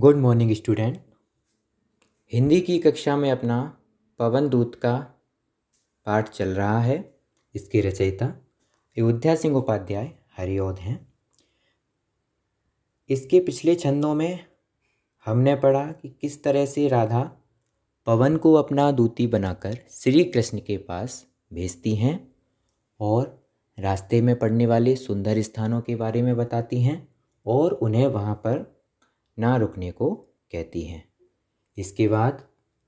Good morning student. Hindi की कक्षा में अपना पवन दूत का पाठ चल रहा है। इसके रचयिता अयोध्या सिंह उपाध्याय हरिऔध हैं। इसके पिछले छंदों में हमने पढ़ा कि किस तरह से राधा पवन को अपना दूती बनाकर श्री कृष्ण के पास भेजती हैं और रास्ते में पड़ने वाले सुंदर स्थानों के बारे में बताती हैं और उन्हें वहाँ पर ना रुकने को कहती हैं। इसके बाद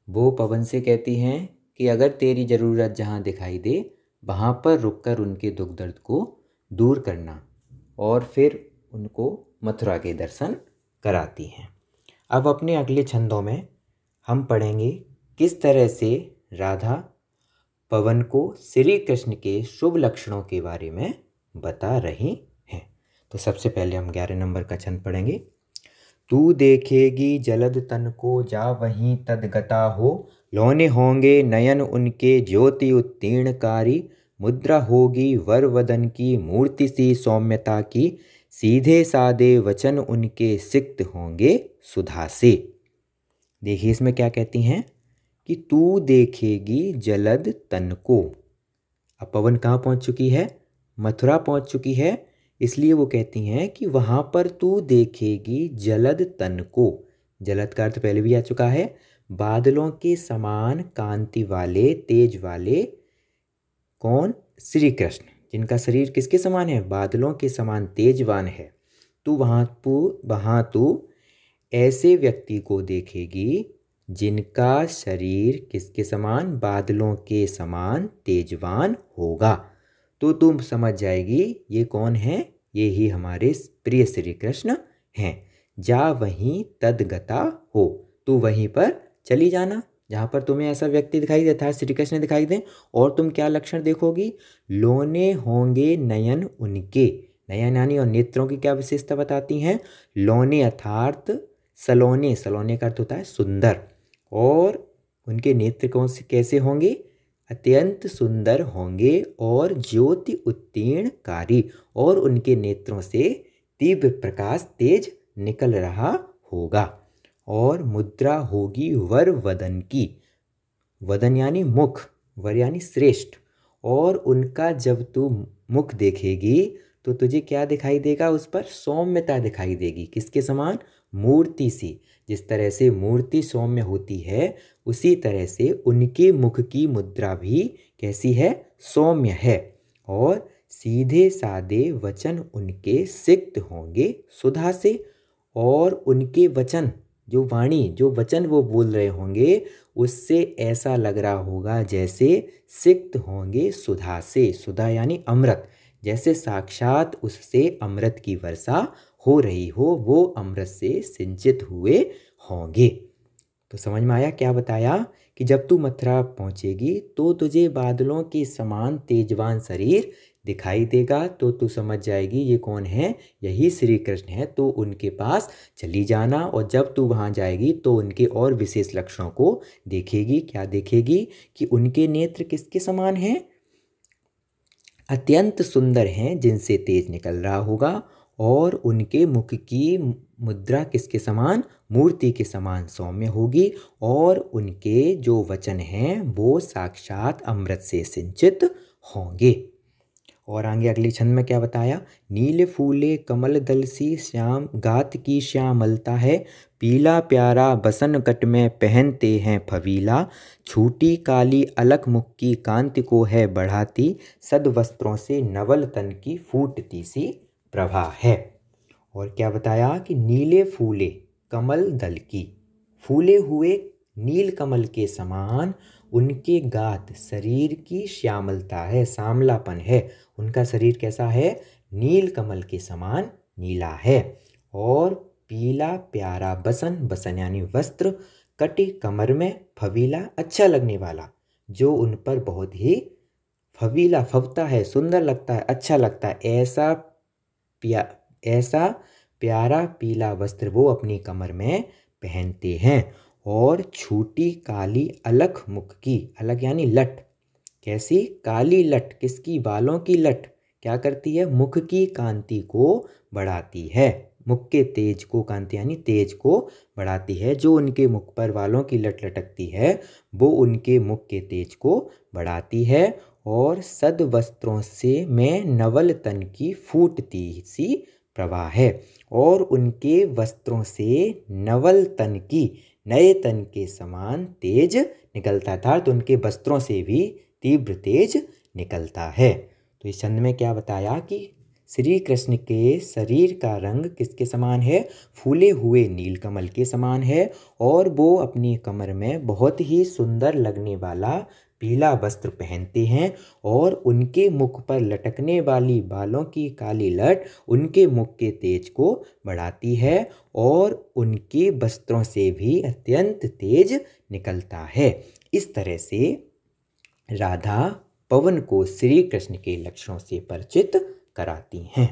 वो पवन से कहती हैं कि अगर तेरी ज़रूरत जहाँ दिखाई दे वहाँ पर रुककर उनके दुख दर्द को दूर करना, और फिर उनको मथुरा के दर्शन कराती हैं। अब अपने अगले छंदों में हम पढ़ेंगे किस तरह से राधा पवन को श्री कृष्ण के शुभ लक्षणों के बारे में बता रही हैं। तो सबसे पहले हम 11 नंबर का छंद पढ़ेंगे। तू देखेगी जलद तन को जा वहीं तदगता हो, लौने होंगे नयन उनके ज्योति उत्तीर्णकारी, मुद्रा होगी वर वदन की मूर्ति सी सौम्यता की, सीधे सादे वचन उनके सिक्त होंगे सुधा से। देखिए इसमें क्या कहती हैं कि तू देखेगी जलद तन को। अब पवन कहाँ पहुँच चुकी है? मथुरा पहुँच चुकी है। इसलिए वो कहती हैं कि वहाँ पर तू देखेगी जलद तन को। जलद का अर्थ पहले भी आ चुका है। बादलों के समान कांति वाले, तेज वाले। कौन? श्री कृष्ण, जिनका शरीर किसके समान है? बादलों के समान तेजवान है। तू वहाँ तू ऐसे व्यक्ति को देखेगी जिनका शरीर किसके समान? बादलों के समान तेजवान होगा। तो तुम समझ जाएगी ये कौन है? ये ही हमारे प्रिय श्री कृष्ण हैं। जा वहीं तदगता हो, तू वहीं पर चली जाना जहाँ पर तुम्हें ऐसा व्यक्ति दिखाई देता है, श्री कृष्ण दिखाई दे। और तुम क्या लक्षण देखोगी? लोने होंगे नयन उनके। नयन यानी और नेत्रों की क्या विशेषता बताती हैं? लोने अर्थात सलोने, सलोने का अर्थ होता है सुंदर। और उनके नेत्र कौन से कैसे होंगे? अत्यंत सुंदर होंगे और ज्योति उत्तीर्णकारी, और उनके नेत्रों से तीव्र प्रकाश तेज निकल रहा होगा। और मुद्रा होगी वर वदन की। वदन यानी मुख, वर यानी श्रेष्ठ। और उनका जब तू मुख देखेगी तो तुझे क्या दिखाई देगा? उस पर सौम्यता दिखाई देगी। किसके समान? मूर्ति सी। जिस तरह से मूर्ति सौम्य होती है उसी तरह से उनके मुख की मुद्रा भी कैसी है? सौम्य है। और सीधे सादे वचन उनके सिक्त होंगे सुधा से। और उनके वचन, जो वाणी, जो वचन वो बोल रहे होंगे उससे ऐसा लग रहा होगा जैसे सिक्त होंगे सुधा से। सुधा यानी अमृत, जैसे साक्षात उससे अमृत की वर्षा हो रही हो, वो अमृत से सिंचित हुए होंगे। तो समझ में आया क्या बताया? कि जब तू मथुरा पहुँचेगी तो तुझे बादलों के समान तेजवान शरीर दिखाई देगा। तो तू समझ जाएगी ये कौन है? यही श्री कृष्ण है। तो उनके पास चली जाना। और जब तू वहाँ जाएगी तो उनके और विशेष लक्षणों को देखेगी। क्या देखेगी? कि उनके नेत्र किसके समान हैं? अत्यंत सुंदर हैं, जिनसे तेज निकल रहा होगा। और उनके मुख की मुद्रा किसके समान? मूर्ति के समान सौम्य होगी। और उनके जो वचन हैं वो साक्षात अमृत से सिंचित होंगे। और आगे अगले छंद में क्या बताया? नीले फूले कमल दल सी श्याम गात की श्यामलता है, पीला प्यारा बसन कट में पहनते हैं फवीला, छूटी काली अलख मुख की कांति को है बढ़ाती, सद वस्त्रों से नवल तन की फूटती सी प्रभा है। और क्या बताया? कि नीले फूले कमल दल की, फूले हुए नील कमल के समान उनके गात, शरीर की श्यामलता है, श्यामलापन है। उनका शरीर कैसा है? नील कमल के समान नीला है। और पीला प्यारा बसन, बसन यानी वस्त्र, कटी कमर में, फवीला अच्छा लगने वाला, जो उन पर बहुत ही फवीला फवता है, सुंदर लगता है, अच्छा लगता है, ऐसा प्यारा पीला वस्त्र वो अपनी कमर में पहनते हैं। और छूटी काली अलख मुख की, अलख यानी लट, कैसी? काली लट, किसकी? बालों की लट क्या करती है? मुख की कांति को बढ़ाती है। मुख के तेज को, कांति यानी तेज को बढ़ाती है। जो उनके मुख पर बालों की लट लटकती है वो उनके मुख के तेज को बढ़ाती है। और सद वस्त्रों से में नवल तन की फूटती सी प्रभा है। और उनके वस्त्रों से नवल तन की, नए तन के समान तेज निकलता था। तो उनके वस्त्रों से भी तीव्र तेज निकलता है। तो इस छंद में क्या बताया कि श्री कृष्ण के शरीर का रंग किसके समान है? फूले हुए नीलकमल के समान है। और वो अपनी कमर में बहुत ही सुंदर लगने वाला पीला वस्त्र पहनते हैं। और उनके मुख पर लटकने वाली बालों की काली लट उनके मुख के तेज को बढ़ाती है और उनके वस्त्रों से भी अत्यंत तेज निकलता है। इस तरह से राधा पवन को श्री कृष्ण के लक्षणों से परिचित कराती हैं।